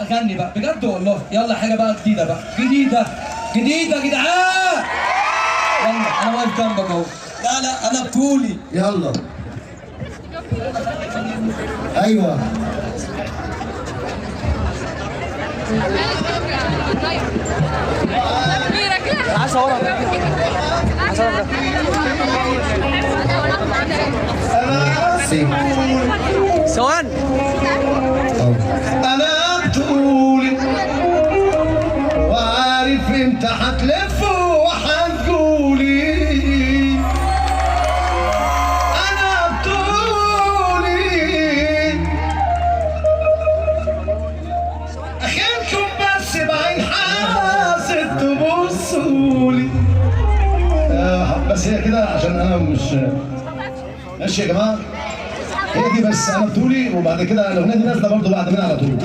غني بقى بجد والله. يلا حاجه بقى جديده بقى، جديده جديده يا جدعان. يلا انا واقف جنبك اهو. لا لا انا بطولي. يلا ايوه عايز اصورها ثواني. انا بطولي وعارف انت هتلف وهتقولي انا بطولي اخركم بس بعين حاسد تبصولي. بس هي كده عشان انا مش ماشي يا جماعه. هي دي بس انا بطولي، وبعد كده الاغنيه دي نازله برضه بعد منها على طول.